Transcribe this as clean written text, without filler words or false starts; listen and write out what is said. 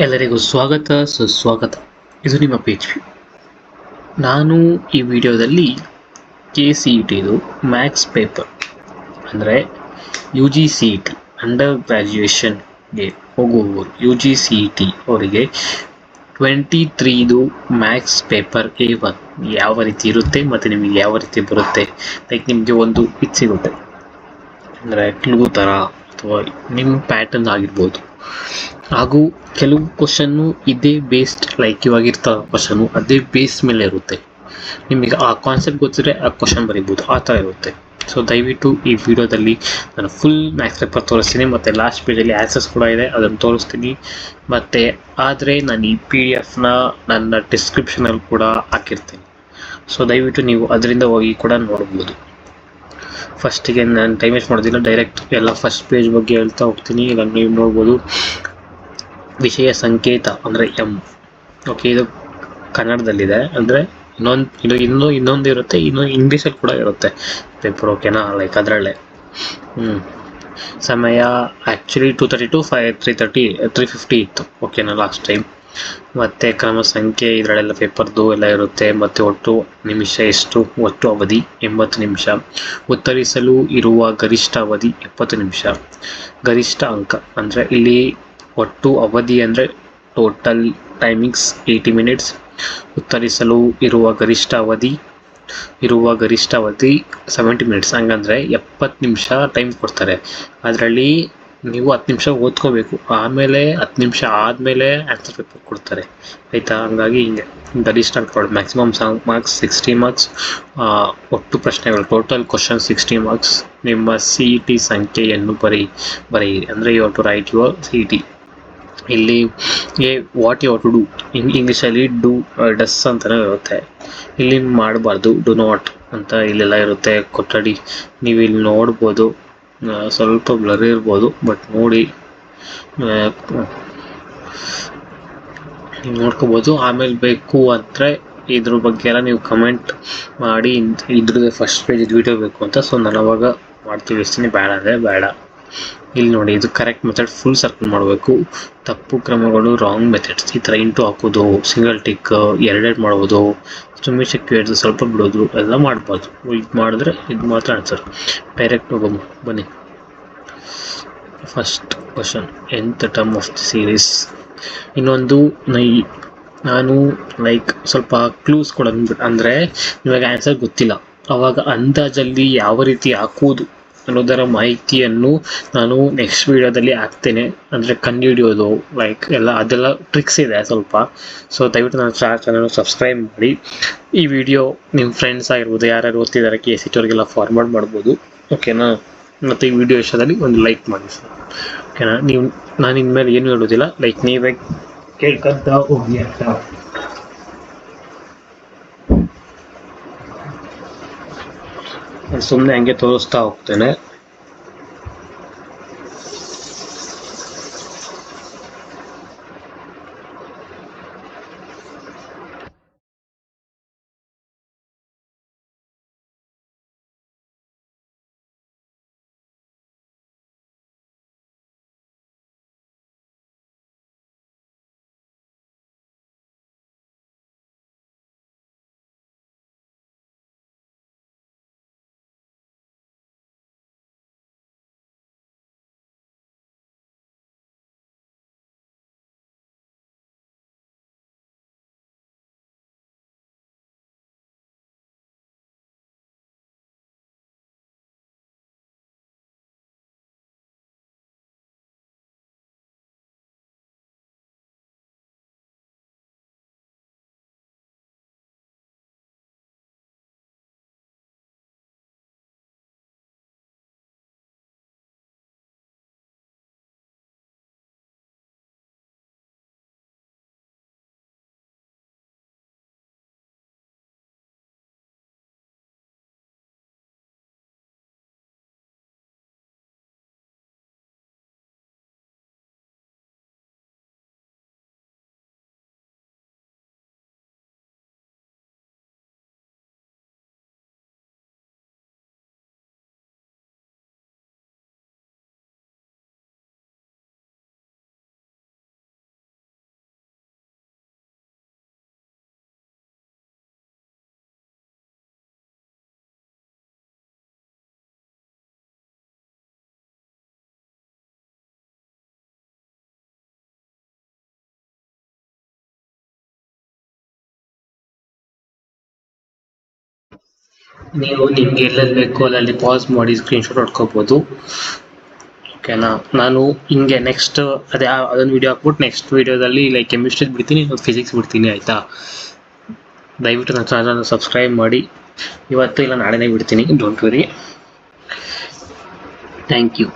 ಎಲ್ಲರಿಗೂ ಸ್ವಾಗತ ಸುಸ್ವಾಗತ. ಇದು ನಿಮ್ಮ PHP. ನಾನು ಈ ವಿಡಿಯೋದಲ್ಲಿ KCETದು ಮ್ಯಾಥ್ಸ್ ಪೇಪರ್ ಅಂದರೆ UGCET ಅಂಡರ್ ಗ್ರ್ಯಾಜುಯೇಷನ್ಗೆ ಹೋಗುವವರು UGCET ಅವರಿಗೆ 23ದು ಮ್ಯಾಥ್ಸ್ ಪೇಪರ್ A1 ಯಾವ ರೀತಿ ಇರುತ್ತೆ ಮತ್ತು ನಿಮಗೆ ಯಾವ ರೀತಿ ಬರುತ್ತೆ, ಲೈಕ್ ನಿಮಗೆ ಒಂದು ಇದು ಸಿಗುತ್ತೆ ಅಂದರೆ ಕ್ಲೂ ಥರ ಅಥವಾ ನಿಮ್ಮ ಪ್ಯಾಟರ್ನ್ ಆಗಿರ್ಬೋದು. ಹಾಗೂ ಕೆಲವು ಕ್ವಶನ್ನು ಇದೇ ಬೇಸ್ಡ್, ಲೈಕ್ ಇವಾಗಿರ್ತ ಕ್ವಶನು ಅದೇ ಬೇಸ್ ಮೇಲೆ ಇರುತ್ತೆ. ನಿಮಗೆ ಆ ಕಾನ್ಸೆಪ್ಟ್ ಗೊತ್ತಿದ್ರೆ ಆ ಕ್ವಶನ್ ಬರೀಬೋದು, ಆ ಥರ ಇರುತ್ತೆ. ಸೊ ದಯವಿಟ್ಟು ಈ ವಿಡಿಯೋದಲ್ಲಿ ನಾನು ಫುಲ್ ಮ್ಯಾಥ್ಸ್ ಪೇಪರ್ ತೋರಿಸ್ತೀನಿ ಮತ್ತು ಲಾಸ್ಟ್ ಪೇಜಲ್ಲಿ ಆನ್ಸರ್ಸ್ ಕೂಡ ಇದೆ, ಅದನ್ನು ತೋರಿಸ್ತೀನಿ. ಮತ್ತು ಆದರೆ ನಾನು ಈ PDF ನನ್ನ ಡಿಸ್ಕ್ರಿಪ್ಷನಲ್ಲಿ ಕೂಡ ಹಾಕಿರ್ತೀನಿ. ಸೊ ದಯವಿಟ್ಟು ನೀವು ಅದರಿಂದ ಹೋಗಿ ಕೂಡ ನೋಡ್ಬೋದು. ಫಸ್ಟಿಗೆ ನಾನು ಟೈಮ್ ವೇಸ್ಟ್ ಮಾಡೋದಿಲ್ಲ, ಡೈರೆಕ್ಟ್ ಎಲ್ಲ ಫಸ್ಟ್ ಪೇಜ್ ಬಗ್ಗೆ ಹೇಳ್ತಾ ಹೋಗ್ತೀನಿ. ಇದನ್ನು ನೀವು ನೋಡ್ಬೋದು. ವಿಷಯ ಸಂಕೇತ ಅಂದರೆ ಓಕೆ, ಇದು ಕನ್ನಡದಲ್ಲಿದೆ. ಅಂದರೆ ಇನ್ನೊಂದು ಇರುತ್ತೆ, ಇನ್ನೊಂದು ಇಂಗ್ಲೀಷಲ್ಲಿ ಕೂಡ ಇರುತ್ತೆ ಪೇಪರ್, ಓಕೆನಾ, ಲೈಕ್ ಅದರಲ್ಲೇ. ಸಮಯ ಆ್ಯಕ್ಚುಲಿ 2:30 to 3:50 ಇತ್ತು, ಓಕೆನಾ, ಲಾಸ್ಟ್ ಟೈಮ್. ಮತ್ತು ಕ್ರಮ ಸಂಖ್ಯೆ ಇದರಲ್ಲೆಲ್ಲ ಪೇಪರ್ದು ಎಲ್ಲ ಇರುತ್ತೆ. ಮತ್ತು ಒಟ್ಟು ನಿಮಿಷ ಎಷ್ಟು, ಒಟ್ಟು ಅವಧಿ 80 ನಿಮಿಷ, ಉತ್ತರಿಸಲು ಇರುವ ಗರಿಷ್ಠ ಅವಧಿ 70 ನಿಮಿಷ, ಗರಿಷ್ಠ ಅಂಕ ಅಂದರೆ ಇಲ್ಲಿ ಒಟ್ಟು ಅವಧಿ ಅಂದರೆ ಟೋಟಲ್ ಟೈಮಿಂಗ್ಸ್ 80 ಮಿನಿಟ್ಸ್, ಉತ್ತರಿಸಲು ಇರುವ ಗರಿಷ್ಠ ಅವಧಿ 70 ಮಿನಿಟ್ಸ್. ಹಂಗಂದರೆ 70 ನಿಮಿಷ ಟೈಮ್ ಕೊಡ್ತಾರೆ. ಅದರಲ್ಲಿ ನೀವು 10 ನಿಮಿಷ ಓದ್ಕೋಬೇಕು, ಆಮೇಲೆ 10 ನಿಮಿಷ ಆದಮೇಲೆ ಆನ್ಸರ್ ಪೇಪರ್ ಕೊಡ್ತಾರೆ, ಆಯಿತಾ. ಹಂಗಾಗಿ ಹಿಂಗೆ ಗರಿಷ್ಠ ಅಂಕ ಮ್ಯಾಕ್ಸಿಮಮ್ ಮಾರ್ಕ್ಸ್ 60 ಮಾರ್ಕ್ಸ್. ಒಟ್ಟು ಪ್ರಶ್ನೆಗಳು ಟೋಟಲ್ ಕ್ವಶನ್ 60 ಮಾರ್ಕ್ಸ್. ನಿಮ್ಮ CET ಸಂಖ್ಯೆಯನ್ನು ಬರೆಯಿರಿ ಅಂದರೆ you have to write your CET. ಇಲ್ಲಿ what you have to do, ಇಂಗ್ಲೀಷಲ್ಲಿ ಡಸ್ ಅಂತಲೇ ಇರುತ್ತೆ. ಇಲ್ಲಿ ಮಾಡಬಾರ್ದು, ಡು ನಾಟ್ ಅಂತ ಇಲ್ಲೆಲ್ಲ ಇರುತ್ತೆ. ಕೊಠಡಿ ನೀವು ಇಲ್ಲಿ ನೋಡ್ಬೋದು, ಸ್ವಲ್ಪ ಬ್ಲರ್ ಇರ್ಬೋದು, ಬಟ್ ನೋಡಿ ನೀವು ನೋಡ್ಕೋಬೋದು. ಆಮೇಲೆ ಬೇಕು ಅಂದರೆ ಇದ್ರ ಬಗ್ಗೆ ಎಲ್ಲ ನೀವು ಕಮೆಂಟ್ ಮಾಡಿ, ಇದ್ರದ್ದು ಫಸ್ಟ್ ಪೇಜ್ ವಿಡಿಯೋ ಬೇಕು ಅಂತ. ಸೊ ನಾನು ಅವಾಗ ಮಾಡ್ತೀವಿ, ಬೇಡ ಅಂದರೆ ಬೇಡ. ಇಲ್ಲಿ ನೋಡಿ, ಇದು ಕರೆಕ್ಟ್ ಮೆಥಡ್ ಫುಲ್ ಸರ್ಕಲ್ ಮಾಡಬೇಕು. ತಪ್ಪು ಕ್ರಮಗಳು ರಾಂಗ್ ಮೆಥಡ್ಸ್, ಈ ಥರ ಇಂಟು ಹಾಕೋದು, ಸಿಂಗಲ್ ಟಿಕ್, ಎರಡೆರಡು ಮಾಡ್ಬೋದು, ಸುಮ್ಮಿಸಕ್ಕೆ ಹೇಳ್ದು ಸ್ವಲ್ಪ ಬಿಡೋದು ಎಲ್ಲ ಮಾಡ್ಬಾರ್ದು. ಇದು ಮಾಡಿದ್ರೆ ಇದು ಮಾತ್ರ ಆನ್ಸರ್. ಡೈರೆಕ್ಟ್ ಹೋಗೋದು ಬನ್ನಿ. First question, nth term of the series. ಇನ್ನೊಂದು ನಾನು ಲೈಕ್ ಸ್ವಲ್ಪ ಕ್ಲೂಸ್ ಕೊಡೋದು, ಅಂದರೆ ಇವಾಗ ಆನ್ಸರ್ ಗೊತ್ತಿಲ್ಲ, ಆವಾಗ ಅಂದಾಜಲ್ಲಿ ಯಾವ ರೀತಿ ಹಾಕುವುದು ಅನ್ನೋದರ ಮಾಹಿತಿಯನ್ನು ನಾನು ನೆಕ್ಸ್ಟ್ ವೀಡಿಯೋದಲ್ಲಿ ಹಾಕ್ತೇನೆ. ಅಂದರೆ ಕಂಡುಹಿಡಿಯೋದು ಲೈಕ್ ಅದೆಲ್ಲ ಟ್ರಿಕ್ಸ್ ಇದೆ ಸ್ವಲ್ಪ. ಸೊ ದಯವಿಟ್ಟು ನನ್ನ ಚಾನಲ್ ಸಬ್ಸ್ಕ್ರೈಬ್ ಮಾಡಿ. ಈ ವಿಡಿಯೋ ನಿಮ್ಮ ಫ್ರೆಂಡ್ಸ್ ಆಗಿರ್ಬೋದು, ಯಾರ್ಯಾರು ಓದ್ತಿದ್ದಾರೆ KCET ಅವ್ರಿಗೆಲ್ಲ ಫಾರ್ವರ್ಡ್ ಮಾಡ್ಬೋದು, ಓಕೆನಾ. ಮತ್ತು ಈ ವಿಡಿಯೋ ಇಷ್ಟದಲ್ಲಿ ಒಂದು ಲೈಕ್ ಮಾಡಿ ಸರ್, ಓಕೆನಾ. ನಾನು ಇನ್ಮೇಲೆ ಏನು ಹೇಳೋದಿಲ್ಲ, ಲೈಕ್ ನೀವೇ ಕೇಳ್ಕೊಂತ ಹೋಗಿ ಅಂತ. ಸುಮ್ಮನೆ ಹಂಗೆ ತೋರಿಸ್ತಾ ಹೋಗ್ತೇನೆ. ನೀವು ನಿಮ್ಗೆ ಎಲ್ಲೆಲ್ಲಿ ಬೇಕೋ ಅಲ್ಲಲ್ಲಿ ಪಾಸ್ ಮಾಡಿ ಸ್ಕ್ರೀನ್ಶಾಟ್ ಹೊಡ್ಕೋಬೋದು. ಓಕೆನಾ? ನಾನು ಹಿಂಗೆ ನೆಕ್ಸ್ಟ್ ಅದೊಂದು ವೀಡಿಯೋ ಹಾಕ್ಬಿಟ್ಟು ನೆಕ್ಸ್ಟ್ ವೀಡಿಯೋದಲ್ಲಿ ಲೈಕ್ ಕೆಮಿಸ್ಟ್ರಿ ಬಿಡ್ತೀನಿ, ಫಿಸಿಕ್ಸ್ ಬಿಡ್ತೀನಿ, ಆಯಿತಾ? ದಯವಿಟ್ಟು ನನ್ನ ಚಾನಲ್ನ ಸಬ್ಸ್ಕ್ರೈಬ್ ಮಾಡಿ. ಇವತ್ತು ಇಲ್ಲ ನಾಳೆನೇ ಬಿಡ್ತೀನಿ, ಡೋಂಟ್ ವರಿ. Thank you.